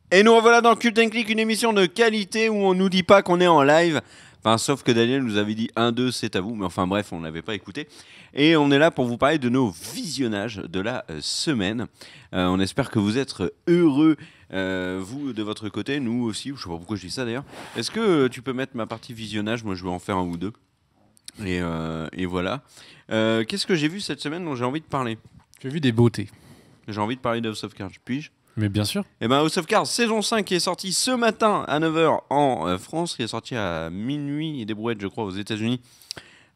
Et nous revoilà dans Cult & Click, une émission de qualité où on nous dit pas qu'on est en live. Enfin, sauf que Daniel nous avait dit 1-2, c'est à vous. Mais enfin bref, on n'avait pas écouté. Et on est là pour vous parler de nos visionnages de la semaine. On espère que vous êtes heureux, vous de votre côté, nous aussi. Je sais pas pourquoi je dis ça d'ailleurs. Est-ce que tu peux mettre ma partie visionnage? Moi, je vais en faire un ou deux. Et voilà. Qu'est-ce que j'ai vu cette semaine dont j'ai envie de parler? J'ai vu des beautés. J'ai envie de parler de House of Cards. Puis-je? Mais bien sûr. Et ben House of Cards saison 5 qui est sorti ce matin à 9h en France, qui est sorti à minuit et des brouettes je crois aux États-Unis.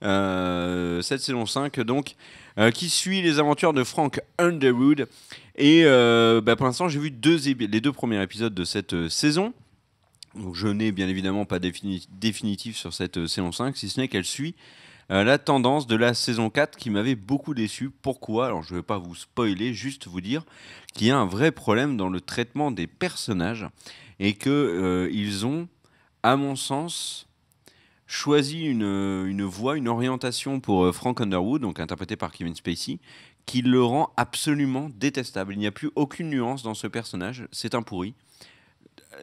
Cette saison 5 donc qui suit les aventures de Frank Underwood et pour l'instant j'ai vu les deux premiers épisodes de cette saison. Donc je n'ai bien évidemment pas définitif sur cette saison 5 si ce n'est qu'elle suit la tendance de la saison 4 qui m'avait beaucoup déçu. Pourquoi? Alors je ne vais pas vous spoiler, juste vous dire qu'il y a un vrai problème dans le traitement des personnages et qu'ils ont, à mon sens, choisi une voie, une orientation pour Frank Underwood, donc interprété par Kevin Spacey, qui le rend absolument détestable. Il n'y a plus aucune nuance dans ce personnage, c'est un pourri.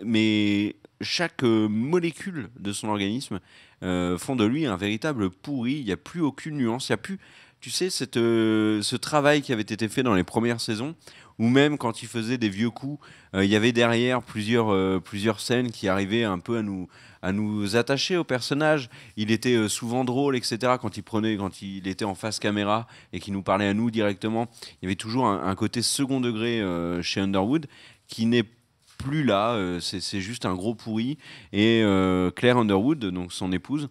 Mais chaque molécule de son organisme font de lui un véritable pourri. Il n'y a plus aucune nuance. Il n'y a plus, tu sais, ce travail qui avait été fait dans les premières saisons, ou même quand il faisait des vieux coups, il y avait derrière plusieurs scènes qui arrivaient un peu à nous attacher au personnage. Il était souvent drôle, etc. Quand il était en face caméra et qu'il nous parlait à nous directement, il y avait toujours un côté second degré chez Underwood qui n'est plus là, c'est juste un gros pourri. Et Claire Underwood, donc son épouse,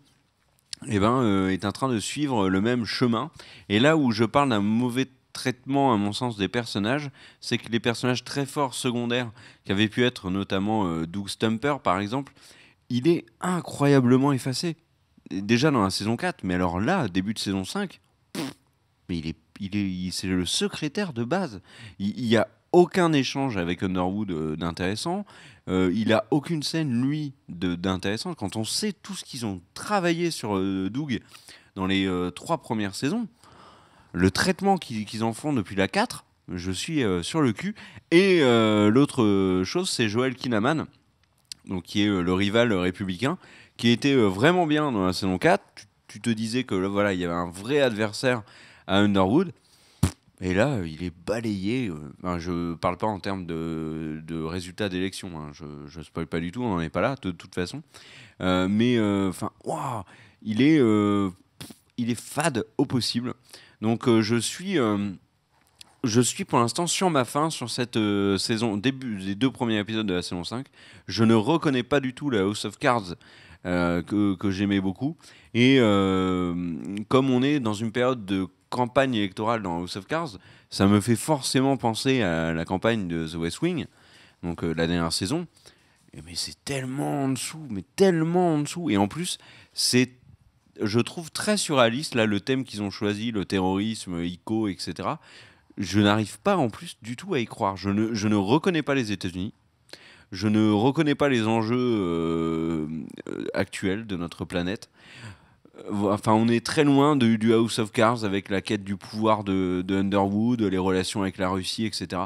est en train de suivre le même chemin. Et là où je parle d'un mauvais traitement, à mon sens, des personnages, c'est que les personnages très forts secondaires, qui avaient pu être notamment Doug Stumper, par exemple, il est incroyablement effacé. Déjà dans la saison 4, mais alors là, début de saison 5, mais c'est le secrétaire de base. Il y a aucun échange avec Underwood d'intéressant. Il a aucune scène, lui, d'intéressant. Quand on sait tout ce qu'ils ont travaillé sur Doug dans les 3 premières saisons, le traitement qu'ils en font depuis la 4, je suis sur le cul. Et l'autre chose, c'est Joel Kinnaman, donc, qui est le rival républicain, qui était vraiment bien dans la saison 4. Tu te disais que voilà, il y avait un vrai adversaire à Underwood. Et là, il est balayé. Je parle pas en termes de résultats d'élection. Hein. Je spoil pas du tout, on n'en est pas là, de toute façon. Wow, il est fade au possible. Donc je suis pour l'instant sur ma faim sur cette saison, début des 2 premiers épisodes de la saison 5. Je ne reconnais pas du tout la House of Cards que j'aimais beaucoup. Et comme on est dans une période de campagne électorale dans House of Cards, ça me fait forcément penser à la campagne de The West Wing, donc la dernière saison. Mais c'est tellement en dessous, mais tellement en dessous. Et en plus, je trouve très surréaliste là le thème qu'ils ont choisi, le terrorisme, ICO, etc. Je n'arrive pas en plus du tout à y croire. Je ne reconnais pas les États-Unis. Je ne reconnais pas les enjeux actuels de notre planète. Enfin, on est très loin du House of Cards avec la quête du pouvoir de Underwood, les relations avec la Russie, etc.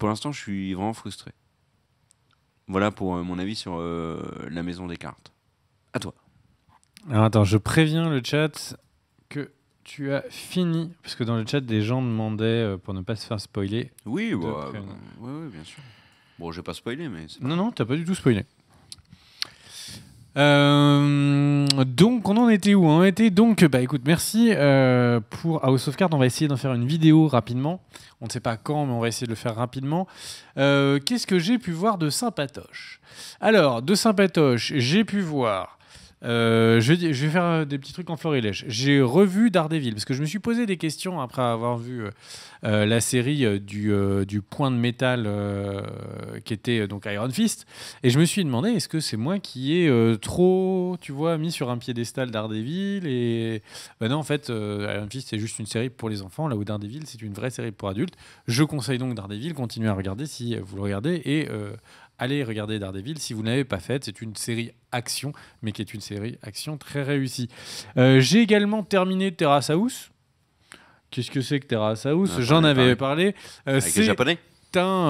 Pour l'instant, je suis vraiment frustré. Voilà pour mon avis sur la Maison des Cartes. À toi. Alors attends, je préviens le chat que tu as fini, parce que dans le chat, des gens demandaient, pour ne pas se faire spoiler. Oui, bien sûr. Bon, je vais pas spoiler, mais... Non, t'as pas du tout spoilé. Donc on en était où? On était donc, écoute, merci pour House of Cards. On va essayer d'en faire une vidéo rapidement. On ne sait pas quand, mais on va essayer de le faire rapidement. Qu'est-ce que j'ai pu voir de sympatoche? Alors, de sympatoche, j'ai pu voir... je vais faire des petits trucs en florilège. J'ai revu Daredevil parce que je me suis posé des questions après avoir vu la série du point de métal qui était donc Iron Fist, et je me suis demandé est-ce que c'est moi qui ai trop, tu vois, mis sur un piédestal Daredevil, et non, en fait Iron Fist c'est juste une série pour les enfants, là où Daredevil c'est une vraie série pour adultes. Je conseille donc Daredevil, continuez à regarder si vous le regardez, et allez regarder Daredevil si vous ne l'avez pas faite. C'est une série action, mais qui est une série action très réussie. J'ai également terminé Terrace House. Qu'est-ce que c'est que Terrace House? J'en avais parlé. Avec les Japonais. comment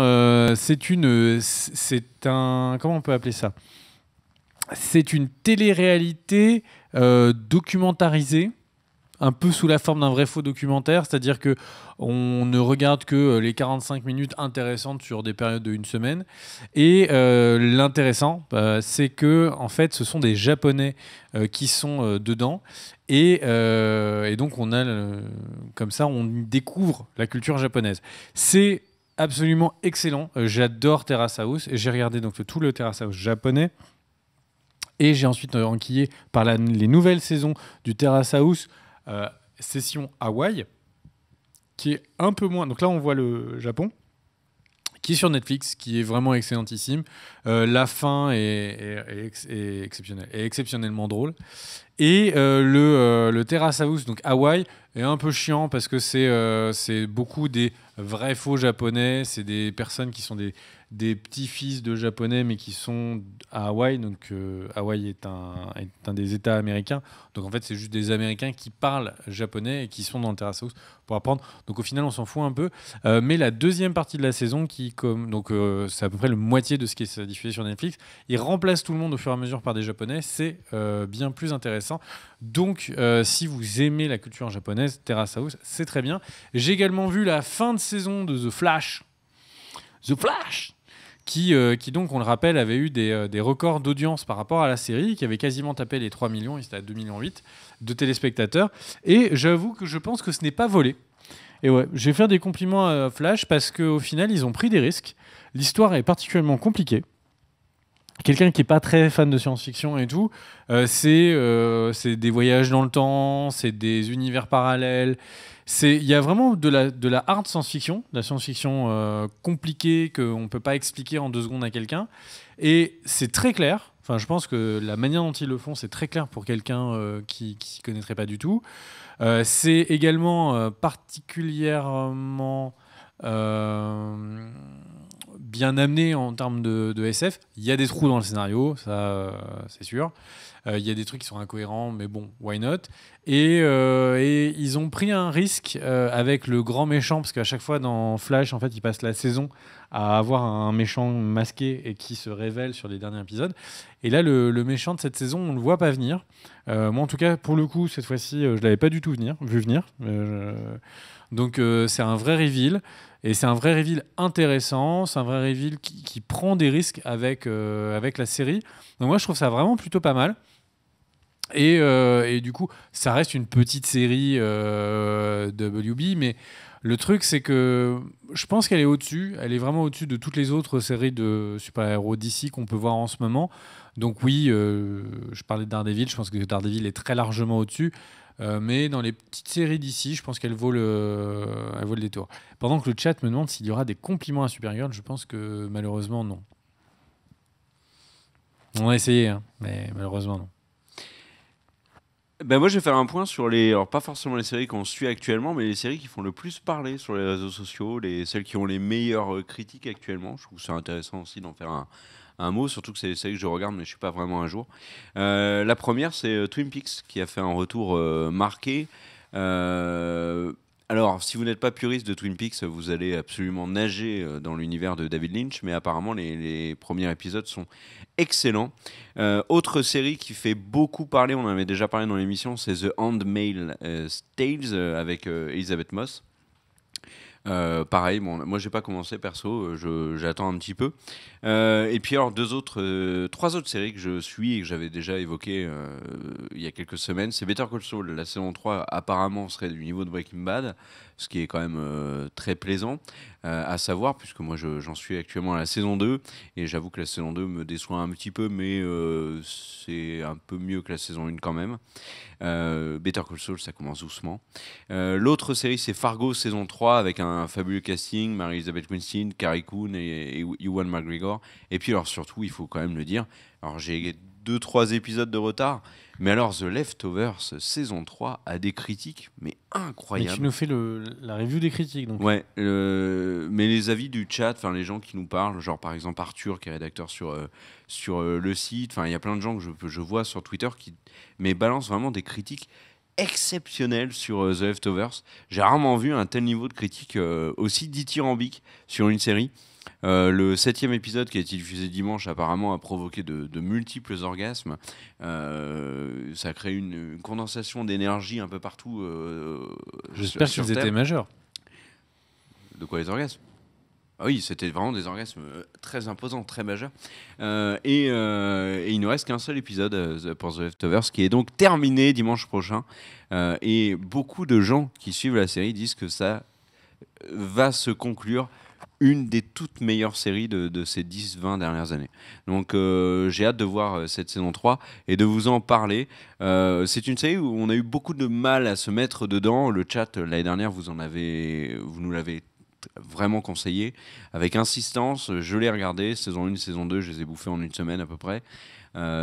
on peut appeler ça? C'est une télé-réalité documentarisée, un peu sous la forme d'un vrai faux documentaire, c'est-à-dire que on ne regarde que les 45 minutes intéressantes sur des périodes de une semaine. Et l'intéressant, c'est que en fait, ce sont des Japonais qui sont dedans. Et donc, comme ça, on découvre la culture japonaise. C'est absolument excellent. J'adore Terrace House. Et j'ai regardé donc tout le Terrace House japonais. Et j'ai ensuite enquillé par les nouvelles saisons du Terrace House session Hawaï, qui est un peu moins. Donc là, on voit le Japon, qui est sur Netflix, qui est vraiment excellentissime. La fin est exceptionnelle, est exceptionnellement drôle. Et le Terrace House, donc Hawaï, est un peu chiant parce que c'est beaucoup des vrais faux japonais. C'est des personnes qui sont des petits-fils de japonais, mais qui sont à Hawaï. Donc Hawaï est un des États américains. Donc en fait, c'est juste des Américains qui parlent japonais et qui sont dans le Terrace House pour apprendre. Donc au final, on s'en fout un peu. Mais la deuxième partie de la saison, c'est à peu près le moitié de ce qui est diffusé sur Netflix, il remplace tout le monde au fur et à mesure par des japonais. C'est bien plus intéressant. Donc si vous aimez la culture japonaise, Terrace House, c'est très bien. J'ai également vu la fin de saison de The Flash. The Flash, qui donc, on le rappelle, avait eu des records d'audience par rapport à la série, qui avait quasiment tapé les 3 millions, il était à 2,8 millions de téléspectateurs. Et j'avoue que je pense que ce n'est pas volé. Et ouais, je vais faire des compliments à Flash parce qu'au final, ils ont pris des risques. L'histoire est particulièrement compliquée. Quelqu'un qui n'est pas très fan de science-fiction et tout, c'est des voyages dans le temps, c'est des univers parallèles. Il y a vraiment de la hard science-fiction, de la science-fiction compliquée qu'on ne peut pas expliquer en 2 secondes à quelqu'un. Et c'est très clair. Enfin, je pense que la manière dont ils le font, c'est très clair pour quelqu'un qui ne s'y connaîtrait pas du tout. C'est également particulièrement bien amené en termes de SF. Il y a des trous dans le scénario, ça c'est sûr. Il y a des trucs qui sont incohérents, mais bon, why not? Et ils ont pris un risque avec le grand méchant, parce qu'à chaque fois dans Flash, en fait, ils passent la saison à avoir un méchant masqué et qui se révèle sur les derniers épisodes. Et là, le méchant de cette saison, on ne le voit pas venir. Moi, en tout cas, pour le coup, cette fois-ci, je ne l'avais pas du tout vu venir. Donc, c'est un vrai reveal. Et c'est un vrai reveal intéressant. C'est un vrai reveal qui prend des risques avec la série. Donc, moi, je trouve ça vraiment plutôt pas mal. Et du coup, ça reste une petite série WB, mais le truc, c'est que je pense qu'elle est au-dessus. Elle est vraiment au-dessus de toutes les autres séries de super-héros d'ici qu'on peut voir en ce moment. Donc oui, je parlais de Daredevil. Je pense que Daredevil est très largement au-dessus. Mais dans les petites séries d'ici, je pense qu'elle vaut le détour. Pendant que le chat me demande s'il y aura des compliments à Supergirl, je pense que malheureusement, non. On a essayé, hein, mais malheureusement, non. Ben moi, je vais faire un point sur alors pas forcément les séries qu'on suit actuellement, mais les séries qui font le plus parler sur les réseaux sociaux, celles qui ont les meilleures critiques actuellement. Je trouve que c'est intéressant aussi d'en faire un mot, surtout que c'est des séries que je regarde, mais je suis pas vraiment à jour. La première, c'est Twin Peaks, qui a fait un retour marqué. Alors, si vous n'êtes pas puriste de Twin Peaks, vous allez absolument nager dans l'univers de David Lynch, mais apparemment, les premiers épisodes sont excellents. Autre série qui fait beaucoup parler, on en avait déjà parlé dans l'émission, c'est The Handmaid's Tale avec Elizabeth Moss. Pareil, bon, moi j'ai pas commencé perso, j'attends un petit peu. Et puis alors 3 autres séries que je suis et que j'avais déjà évoquées il y a quelques semaines, c'est Better Call Saul. La saison 3 apparemment serait du niveau de Breaking Bad, ce qui est quand même très plaisant à savoir, puisque moi j'en suis actuellement à la saison 2 et j'avoue que la saison 2 me déçoit un petit peu, mais c'est un peu mieux que la saison 1 quand même. Better Call Saul, ça commence doucement. L'autre série, c'est Fargo saison 3 avec un fabuleux casting, Mary-Elizabeth Winstead, Carrie Coon et Ewan McGregor. Et puis alors surtout, il faut quand même le dire, alors j'ai 2-3 épisodes de retard, mais alors The Leftovers saison 3 a des critiques mais incroyables. Mais tu nous fais la review des critiques donc. Ouais, mais les avis du chat, enfin les gens qui nous parlent, genre par exemple Arthur qui est rédacteur sur le site, enfin il y a plein de gens que je vois sur Twitter qui balancent vraiment des critiques exceptionnel sur The Leftovers. J'ai rarement vu un tel niveau de critique aussi dithyrambique sur une série. Le 7e épisode qui a été diffusé dimanche apparemment a provoqué de multiples orgasmes. Ça a créé une condensation d'énergie un peu partout. J'espère qu'ils étaient majeurs. De quoi, les orgasmes? Ah oui, c'était vraiment des orgasmes très imposants, très majeurs. Et il ne reste qu'un seul épisode pour The Leftovers qui est donc terminé dimanche prochain. Et beaucoup de gens qui suivent la série disent que ça va se conclure une des toutes meilleures séries de ces 10-20 dernières années. Donc j'ai hâte de voir cette saison 3 et de vous en parler. C'est une série où on a eu beaucoup de mal à se mettre dedans. Le chat, l'année dernière, vous nous l'avez vraiment conseillé avec insistance. Je l'ai regardé, saison 1, saison 2, je les ai bouffés en une semaine à peu près.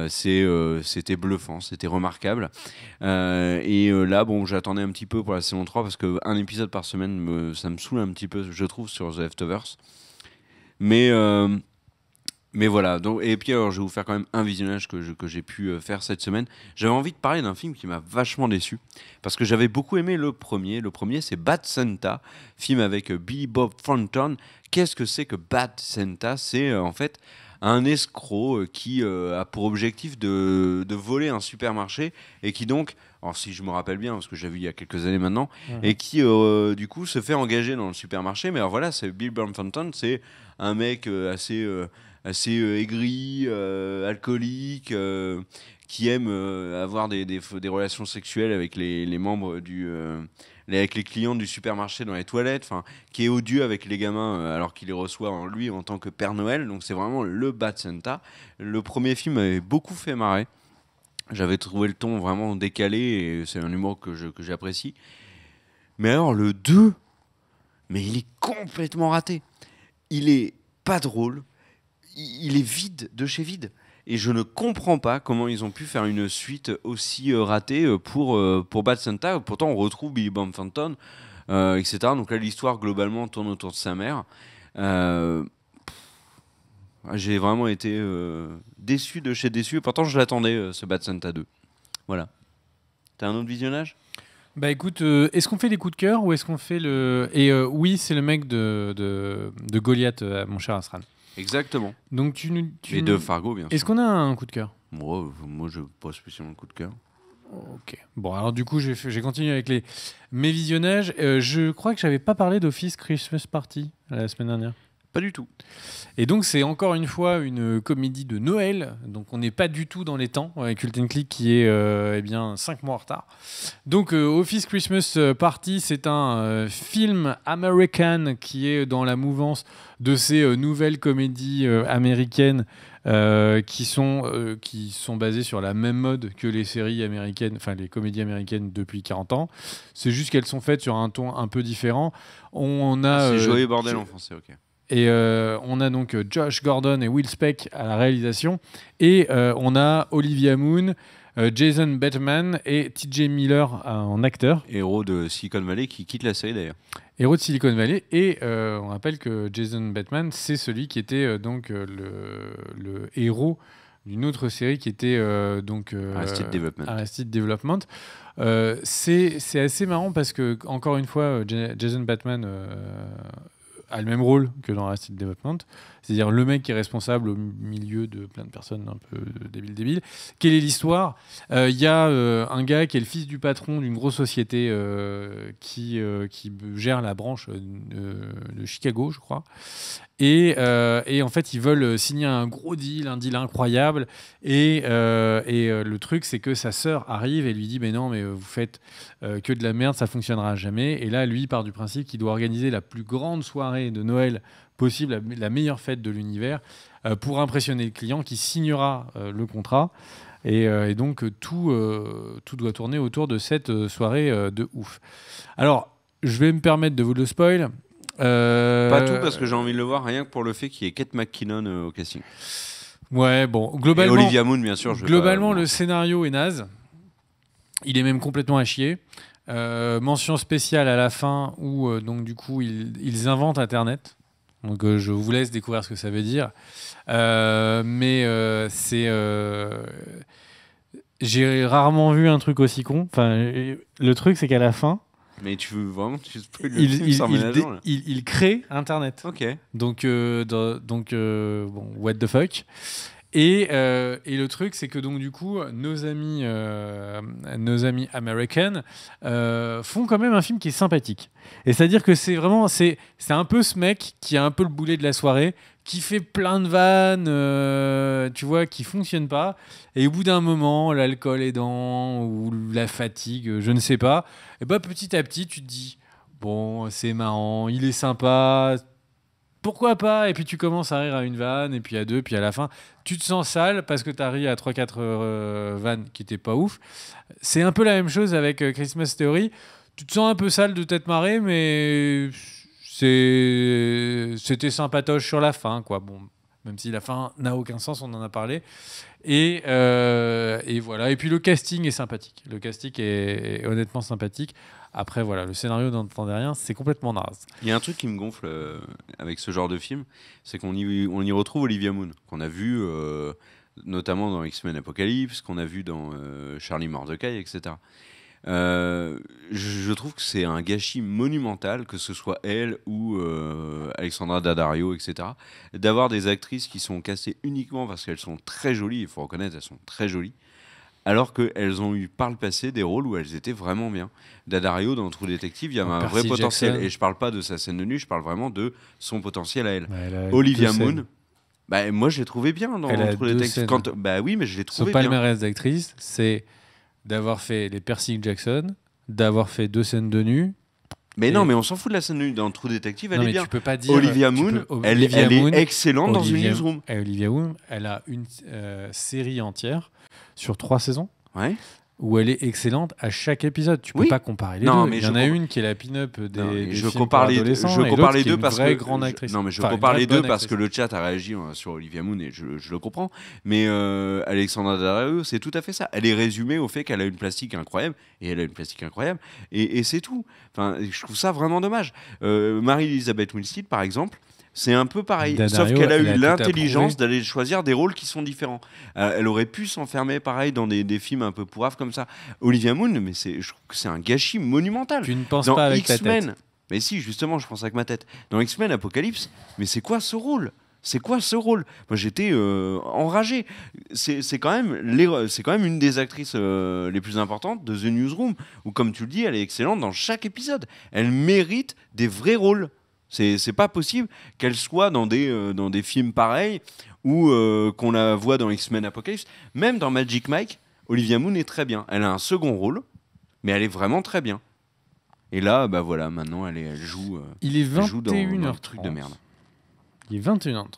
C'était bluffant, c'était remarquable. Là, bon, j'attendais un petit peu pour la saison 3 parce qu'un épisode par semaine, ça me saoule un petit peu, je trouve, sur The Leftovers. Mais voilà. Donc, et puis, alors, je vais vous faire quand même un visionnage que j'ai pu faire cette semaine. J'avais envie de parler d'un film qui m'a vachement déçu parce que j'avais beaucoup aimé le premier. Le premier, c'est Bad Santa, film avec Billy Bob Thornton. Qu'est-ce que c'est que Bad Santa? C'est en fait un escroc qui a pour objectif de voler un supermarché et qui donc, alors si je me rappelle bien, parce que j'ai vu il y a quelques années maintenant, et qui du coup se fait engager dans le supermarché. Mais alors voilà, c'est Bill Bob Thornton, c'est un mec assez aigri, alcoolique, qui aime avoir des relations sexuelles avec les membres avec les clients du supermarché dans les toilettes, qui est odieux avec les gamins alors qu'il les reçoit lui en tant que Père Noël. Donc c'est vraiment le Bad Santa. Le premier film m'avait beaucoup fait marrer. J'avais trouvé le ton vraiment décalé et c'est un humour que j'apprécie. Mais alors le 2, mais il est complètement raté. Il est pas drôle. Il est vide de chez vide. Et je ne comprends pas comment ils ont pu faire une suite aussi ratée pour Bad Santa. Pourtant, on retrouve Billy Bob Thornton, etc. Donc là, l'histoire, globalement, tourne autour de sa mère. J'ai vraiment été déçu de chez déçu. Et pourtant, je l'attendais, ce Bad Santa 2. Voilà. T'as un autre visionnage ? Bah écoute, est-ce qu'on fait les coups de cœur ou est-ce qu'on fait le... Et oui, c'est le mec de Goliath, mon cher Asran. Exactement. Donc Et de Fargo, bien sûr. Est-ce qu'on a un coup de cœur ? Moi, je n'ai pas spécialement de coup de cœur. Ok. Bon, alors du coup, j'ai continué avec mes visionnages. Je crois que j'avais pas parlé d'Office Christmas Party la semaine dernière. Pas du tout. Et donc, c'est encore une fois une comédie de Noël. Donc, on n'est pas du tout dans les temps. Cult & Click qui est 5 mois en retard. Donc, Office Christmas Party, c'est un film américain qui est dans la mouvance de ces nouvelles comédies américaines qui sont basées sur la même mode que les séries américaines, enfin les comédies américaines depuis 40 ans. C'est juste qu'elles sont faites sur un ton un peu différent. C'est Joyeux Bordel en français, ok. Et on a donc Josh Gordon et Will Speck à la réalisation. Et on a Olivia Munn, Jason Bateman et TJ Miller en acteur. Héros de Silicon Valley qui quitte la série d'ailleurs. Héros de Silicon Valley. Et on rappelle que Jason Bateman, c'est celui qui était le héros d'une autre série qui était Arrested Development. C'est assez marrant parce que, encore une fois, Jason Bateman a le même rôle que dans Arrested Development, c'est-à-dire le mec qui est responsable au milieu de plein de personnes un peu débiles. Quelle est l'histoire ? Il y a un gars qui est le fils du patron d'une grosse société qui gère la branche de Chicago, je crois. Et en fait, ils veulent signer un gros deal, un deal incroyable. Et le truc, c'est que sa sœur arrive et lui dit « Mais non, mais vous faites que de la merde, ça fonctionnera jamais. » Et là, lui part du principe qu'il doit organiser la plus grande soirée de Noël possible, la meilleure fête de l'univers, pour impressionner le client qui signera le contrat. Et donc, tout doit tourner autour de cette soirée de ouf. Alors, je vais me permettre de vous le spoil. Pas tout, parce que j'ai envie de le voir rien que pour le fait qu'il y ait Kate McKinnon au casting. Ouais, bon, globalement. Et Olivia Munn, bien sûr. Globalement, le scénario est naze. Il est même complètement à chier. Mention spéciale à la fin où, donc, du coup, ils inventent Internet. Donc, je vous laisse découvrir ce que ça veut dire. Mais c'est. J'ai rarement vu un truc aussi con. Enfin, le truc, c'est qu'à la fin, Mais tu veux vraiment tu spoil le film sans ménageant, là. il crée Internet. Ok. Donc, bon, what the fuck. Et le truc, c'est que donc du coup, nos amis American font quand même un film qui est sympathique. Et c'est-à-dire que c'est vraiment, c'est un peu ce mec qui a un peu le boulet de la soirée, qui fait plein de vannes, tu vois, qui fonctionnent pas. Et au bout d'un moment, l'alcool aidant ou la fatigue, je ne sais pas. Et bah petit à petit, tu te dis, bon, c'est marrant, il est sympa. Pourquoi pas? Et puis tu commences à rire à une vanne, et puis à deux, puis à la fin, tu te sens sale parce que tu as ri à 3-4 vannes qui étaient pas ouf. C'est un peu la même chose avec Christmas Theory. Tu te sens un peu sale de t'être marré, mais c'était sympatoche sur la fin, quoi. Bon, même si la fin n'a aucun sens, on en a parlé. Et voilà. Et puis le casting est sympathique. Le casting est honnêtement sympathique. Après, voilà, le scénario n'entendait rien, c'est complètement naze. Il y a un truc qui me gonfle avec ce genre de film, c'est qu'on y retrouve Olivia Munn, qu'on a vu notamment dans X-Men Apocalypse, qu'on a vu dans Charlie Mordecai, etc. Je trouve que c'est un gâchis monumental, que ce soit elle ou Alexandra Daddario, etc., d'avoir des actrices qui sont castées uniquement parce qu'elles sont très jolies, il faut reconnaître, elles sont très jolies, alors qu'elles ont eu par le passé des rôles où elles étaient vraiment bien. Daddario, dans True Detective, il y avait un vrai potentiel. Et je parle pas de sa scène de nu, je parle vraiment de son potentiel à elle. Olivia Munn, bah, moi je l'ai trouvé bien dans True Detective. Bah oui, mais je l'ai trouvé bien. Son palmarès d'actrice, c'est d'avoir fait les Percy Jackson, d'avoir fait 2 scènes de nu. Mais non, mais on s'en fout de la scène de nu. Dans True Detective, elle est bien. Tu peux pas dire, Olivia Munn, elle est excellente dans une newsroom. Et Olivia Munn, elle a une série entière sur 3 saisons. Ouais. Où elle est excellente à chaque épisode. Tu peux pas comparer les deux. Mais il y en a une qui est la pin-up des je films compare pour adolescents, je compare les deux parce que grande actrice. Non, mais je compare les deux parce que le chat a réagi sur Olivia Munn et je le comprends. Mais Alexandra Daddario, c'est tout à fait ça. Elle est résumée au fait qu'elle a une plastique incroyable et elle a une plastique incroyable et c'est tout. Enfin, je trouve ça vraiment dommage. Marie-Elisabeth Winstead, par exemple. C'est un peu pareil, Daddario, sauf qu'elle a eu l'intelligence d'aller choisir des rôles qui sont différents. Elle aurait pu s'enfermer pareil dans des films un peu pourraves comme ça. Olivia Munn, mais je trouve que c'est un gâchis monumental. Tu ne penses pas avec ta tête. Mais si, justement, je pense avec ma tête. Dans X-Men Apocalypse, mais c'est quoi ce rôle ? C'est quoi ce rôle ? Moi, j'étais enragé. C'est quand même une des actrices les plus importantes de The Newsroom, où, comme tu le dis, elle est excellente dans chaque épisode. Elle mérite des vrais rôles. C'est pas possible qu'elle soit dans des films pareils ou qu'on la voit dans X-Men Apocalypse. Même dans Magic Mike, Olivia Munn est très bien. Elle a un second rôle, mais elle est vraiment très bien. Et là, bah voilà, maintenant elle joue. Il est 21h30. Dans un truc de merde. Il est 21h30.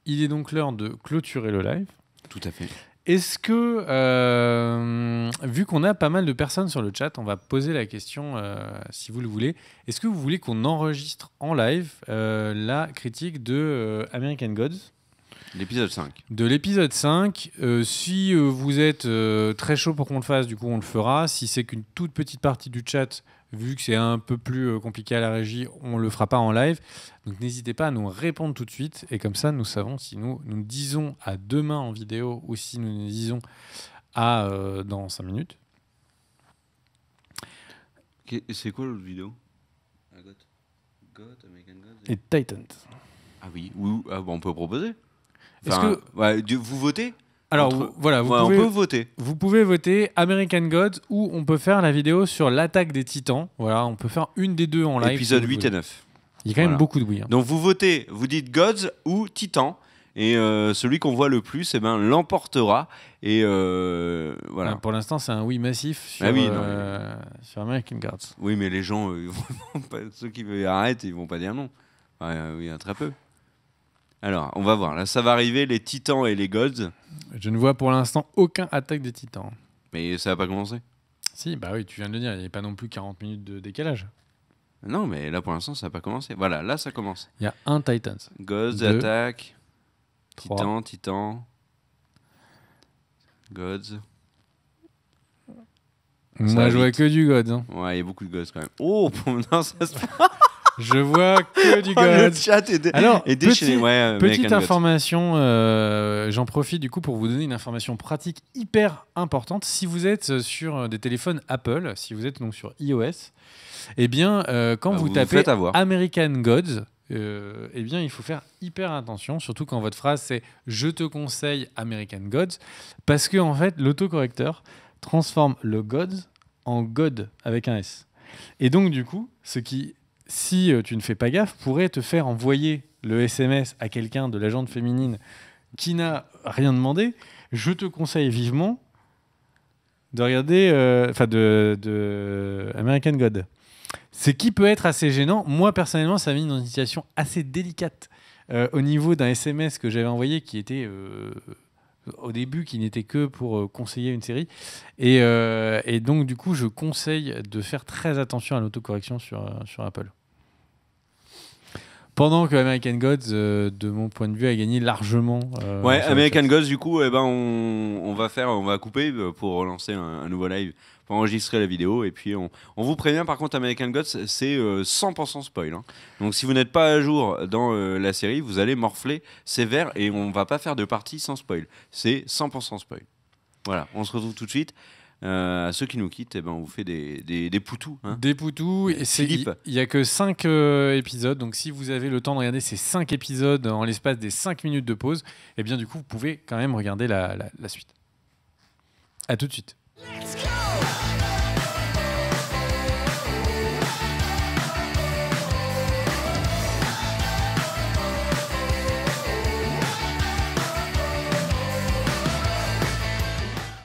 Il est donc l'heure de clôturer le live. Tout à fait. Est-ce que, vu qu'on a pas mal de personnes sur le chat, on va poser la question, si vous le voulez, est-ce que vous voulez qu'on enregistre en live la critique de American Gods ? L'épisode 5. De l'épisode 5. Si vous êtes très chaud pour qu'on le fasse, du coup on le fera. Si c'est qu'une toute petite partie du chat, vu que c'est un peu plus compliqué à la régie, on le fera pas en live. Donc n'hésitez pas à nous répondre tout de suite. Et comme ça, nous savons si nous disons à demain en vidéo ou si nous disons à dans 5 minutes. C'est quoi l'autre vidéo ? American Gods et Titans. Ah oui, on peut proposer. Enfin, vous votez ? Alors voilà, on peut voter. Vous pouvez voter American Gods ou on peut faire la vidéo sur l'attaque des Titans. Voilà, on peut faire une des deux en live. Épisode 8 et 9. Il y a quand même beaucoup de bruit. Hein. Donc vous votez, vous dites Gods ou Titan. Et celui qu'on voit le plus, l'emportera. Et voilà. Ouais, pour l'instant, c'est un oui massif sur American Gods. Oui, mais les gens, ceux qui arrêtent, ils vont pas dire non. Il y a très peu. Alors, on va voir. Là, ça va arriver, les Titans et les Gods. Je ne vois pour l'instant aucun attaque des Titans. Mais ça va pas commencer. Si, bah oui, tu viens de le dire. Il n'y a pas non plus 40 minutes de décalage. Non, mais là, pour l'instant, ça n'a pas commencé. Voilà, là, ça commence. Il y a un Titans. Gods, attaque. Titan. Gods. Moi, je vois que du Gods. Hein. Ouais, il y a beaucoup de Gods quand même. Oh, non, ça se Je vois que du Oh, le God. chat est, Alors, est déchaîné. Ouais, petite American Gods. information, j'en profite du coup pour vous donner une information pratique hyper importante. Si vous êtes sur des téléphones Apple, si vous êtes donc sur iOS, eh bien, quand Bah, vous vous tapez faites avoir. American Gods, eh bien, il faut faire hyper attention, surtout quand votre phrase c'est je te conseille American Gods, parce que en fait, l'autocorrecteur transforme le Gods en God avec un S. Et donc, du coup, ce qui, si tu ne fais pas gaffe, pourrait te faire envoyer le SMS à quelqu'un de la gente féminine qui n'a rien demandé. Je te conseille vivement de regarder de American God. Ce qui peut être assez gênant. Moi, personnellement, ça m'a mis dans une situation assez délicate au niveau d'un SMS que j'avais envoyé qui était, au début, qui n'était que pour conseiller une série. Et donc, du coup, je conseille de faire très attention à l'autocorrection sur Apple. Pendant que American Gods, de mon point de vue, a gagné largement. Ouais, sur le American chat. Gods, du coup, eh ben, on va couper pour relancer un nouveau live, pour enregistrer la vidéo. Et puis, on vous prévient, par contre, American Gods, c'est 100% spoil. Hein. Donc, si vous n'êtes pas à jour dans la série, vous allez morfler sévère et on va pas faire de partie sans spoil. C'est 100% spoil. Voilà, on se retrouve tout de suite. À ceux qui nous quittent, eh ben, on vous fait des poutous. Hein. Des poutous. Et Philippe. il n'y a que 5 épisodes. Donc, si vous avez le temps de regarder ces 5 épisodes en l'espace des 5 minutes de pause, eh bien, du coup, vous pouvez quand même regarder la suite. À tout de suite. Let's go!